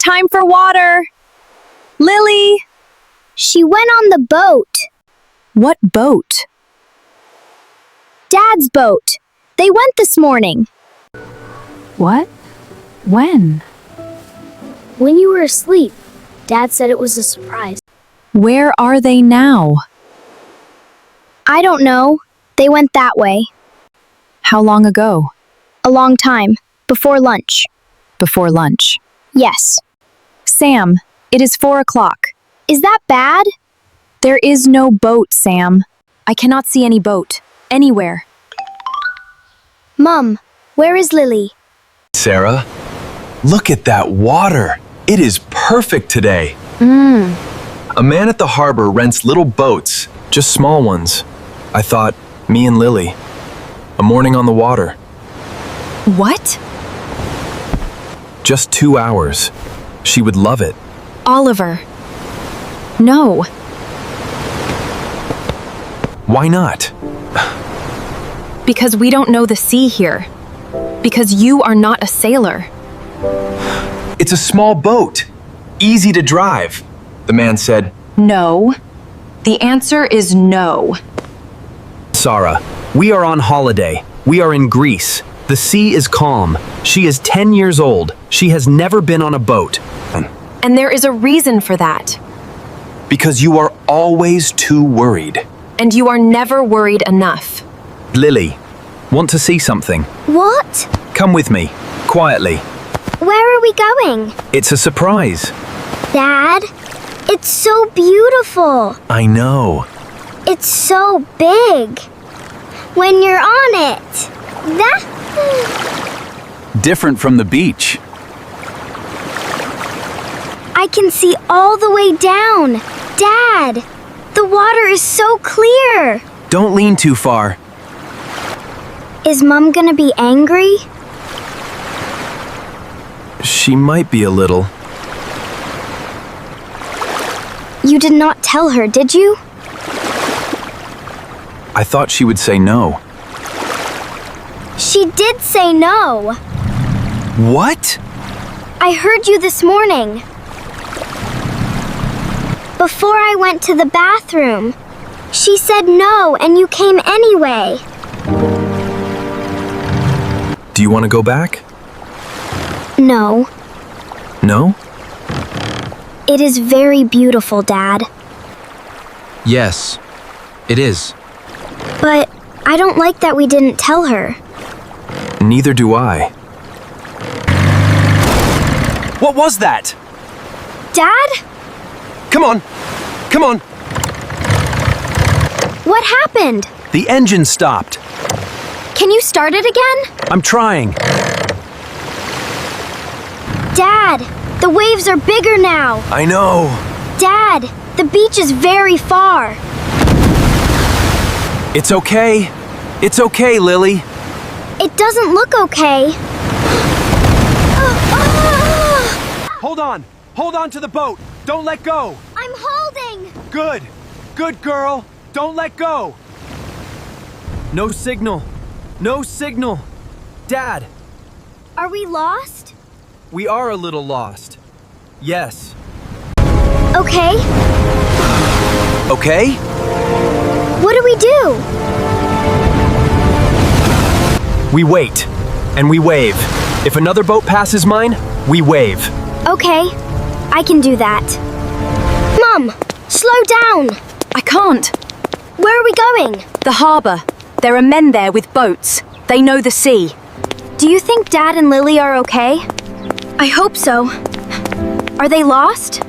time for water. Lily! She went on the boat. What boat? Dad's boat. They went this morning. What? When? When you were asleep, Dad said it was a surprise. Where are they now? I don't know. They went that way. How long ago? A long time. Before lunch. Before lunch. Yes. Sam, it is 4 o'clock. Is that bad? There is no boat, Sam. I cannot see any boat. Anywhere. Mum, where is Lily? Sara, look at that water. It is perfect today. A man at the harbor rents little boats, just small ones. I thought, me and Lily. A morning on the water. What? Just 2 hours. She would love it. Oliver. No. Why not? Because we don't know the sea here. Because you are not a sailor. It's a small boat. Easy to drive. The man said, No. The answer is no. Sara, we are on holiday. We are in Greece. The sea is calm. She is 10 years old. She has never been on a boat. And there is a reason for that. Because you are always too worried. And you are never worried enough. Lily, want to see something? What? Come with me, quietly. Where are we going? It's a surprise. Dad, it's so beautiful. I know. It's so big. When you're on it. Different from the beach. I can see all the way down. Dad, the water is so clear. Don't lean too far. Is Mum gonna be angry? She might be a little. You did not tell her, did you? I thought she would say no. She did say no. What? I heard you this morning. Before I went to the bathroom. She said no, and you came anyway. Do you want to go back? No. No? It is very beautiful, Dad. Yes, it is. But I don't like that we didn't tell her. Neither do I. What was that? Dad? Come on! Come on! What happened? The engine stopped. Can you start it again? I'm trying. Dad, the waves are bigger now. I know. Dad, the beach is very far. It's okay. It's okay, Lily. It doesn't look okay. Hold on. Hold on to the boat. Don't let go. I'm holding. Good. Good girl. Don't let go. No signal. No signal. Dad, Are we lost? we are a little lost. Yes. Okay. Okay? What do we do? We wait. And we wave. If another boat passes mine, we wave. Okay. I can do that. Mum, slow down. I can't. Where are we going? The harbour. There are men there with boats. They know the sea. Do you think Dad and Lily are okay? I hope so. Are they lost?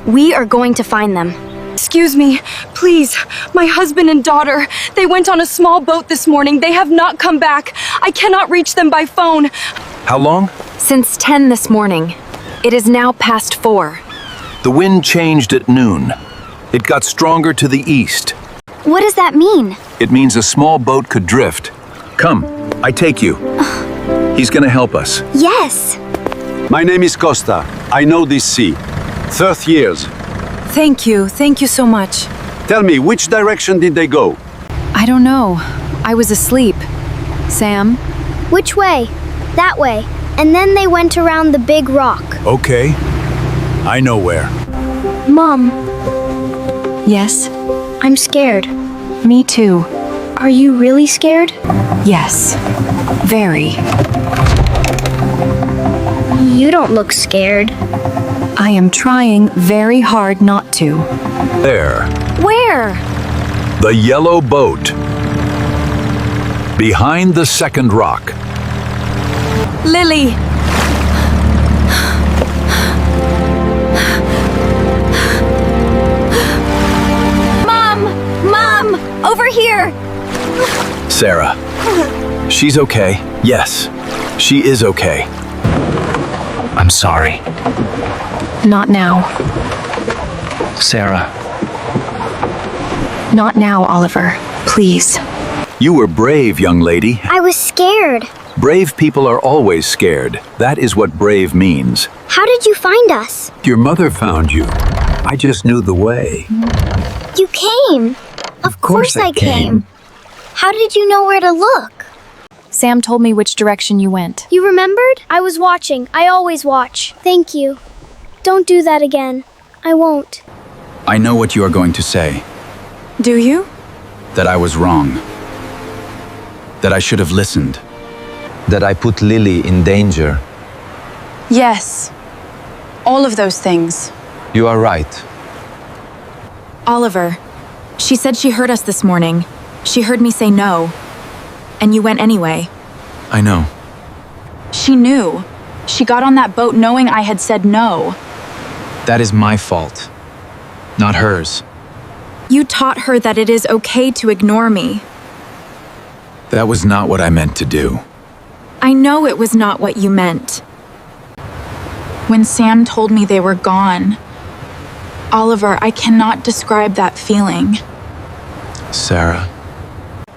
We are going to find them. Excuse me, please. My husband and daughter, they went on a small boat this morning. They have not come back. I cannot reach them by phone. How long? Since 10 this morning. It is now past 4. The wind changed at noon. It got stronger to the east. What does that mean? It means a small boat could drift. Come, I take you. He's gonna help us. Yes. My name is Costa. I know this sea. 30 years. Thank you so much. Tell me, which direction did they go? I don't know. I was asleep. Sam? Which way? That way. And then they went around the big rock. Okay. I know where. Mom, Yes, I'm scared. me too. Are you really scared? Yes, very. You don't look scared. I am trying very hard not to. There. Where? The yellow boat. Behind the second rock. Lily! Mom! Over here! Sara. She's okay. Yes, she is okay. I'm sorry, Not now. Sara. Not now, Oliver. Please. You were brave, young lady. I was scared. Brave people are always scared. That is what brave means. How did you find us? Your mother found you. I just knew the way. You came. Of course I came. How did you know where to look? Sam told me which direction you went. You remembered? I was watching. I always watch. Thank you. Don't do that again. I won't. I know what you are going to say. Do you? That I was wrong. That I should have listened. That I put Lily in danger. Yes. All of those things. You are right. Oliver, she said she heard us this morning. She heard me say no. And you went anyway. I know. She knew. She got on that boat knowing I had said no. That is my fault, not hers. You taught her that it is okay to ignore me. That was not what I meant to do. I know it was not what you meant. When Sam told me they were gone, Oliver, I cannot describe that feeling. Sara,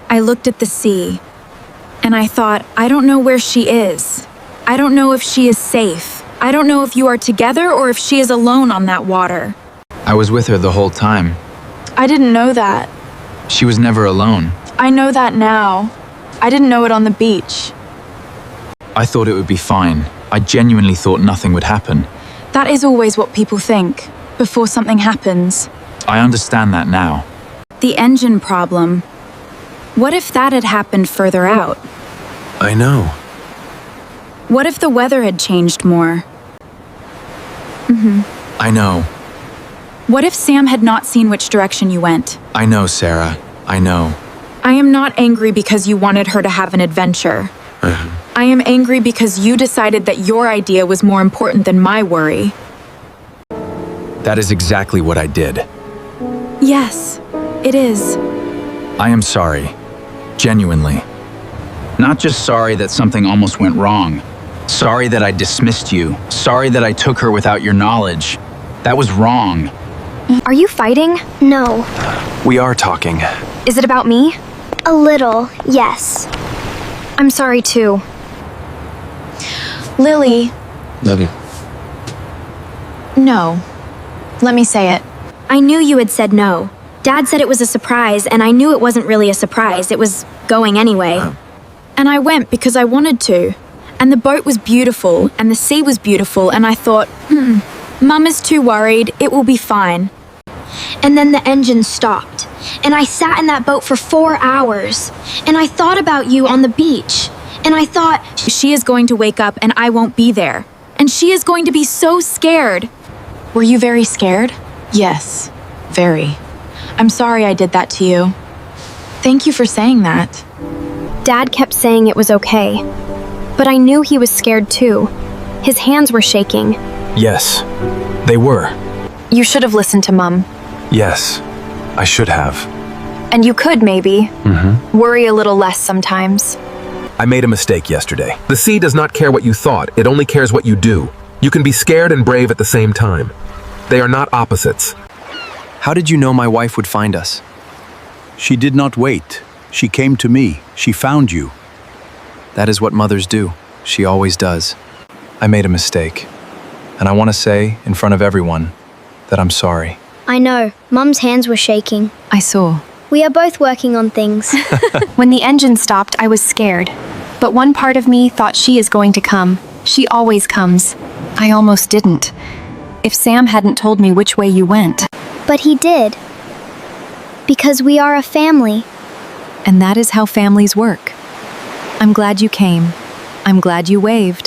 I looked at the sea, and I thought, I don't know where she is. I don't know if she is safe. I don't know if you are together or if she is alone on that water. I was with her the whole time. I didn't know that. She was never alone. I know that now. I didn't know it on the beach. I thought it would be fine. I genuinely thought nothing would happen. That is always what people think, before something happens. I understand that now. The engine problem. What if that had happened further out? I know. What if the weather had changed more? I know. What if Sam had not seen which direction you went? I know, Sara. I know. I am not angry because you wanted her to have an adventure. I am angry because you decided that your idea was more important than my worry. That is exactly what I did. Yes, it is. I am sorry. Genuinely. Not just sorry that something almost went wrong. Sorry that I dismissed you. Sorry that I took her without your knowledge. That was wrong. Are you fighting? No. We are talking. Is it about me? A little, yes. I'm sorry too. Lily, Love you. No. Let me say it. I knew you had said no. Dad said it was a surprise, and I knew it wasn't really a surprise. It was going anyway. And I went because I wanted to. And the boat was beautiful, and the sea was beautiful, and I thought, Mum is too worried, it will be fine. And then the engine stopped, and I sat in that boat for 4 hours, and I thought about you on the beach, and I thought, she is going to wake up and I won't be there, and she is going to be so scared. were you very scared? Yes, very. I'm sorry I did that to you. Thank you for saying that. Dad kept saying it was okay, but I knew he was scared too. His hands were shaking. Yes, they were. You should have listened to Mum. Yes, I should have. And you could, maybe. Worry a little less sometimes. I made a mistake yesterday. The sea does not care what you thought, it only cares what you do. You can be scared and brave at the same time. They are not opposites. How did you know my wife would find us? She did not wait. She came to me. She found you. That is what mothers do. She always does. I made a mistake. And I want to say, in front of everyone, that I'm sorry. I know. Mum's hands were shaking. I saw. We are both working on things. When the engine stopped, I was scared. But one part of me thought she is going to come. She always comes. I almost didn't. if Sam hadn't told me which way you went. But he did. Because we are a family. And that is how families work. I'm glad you came. I'm glad you waved.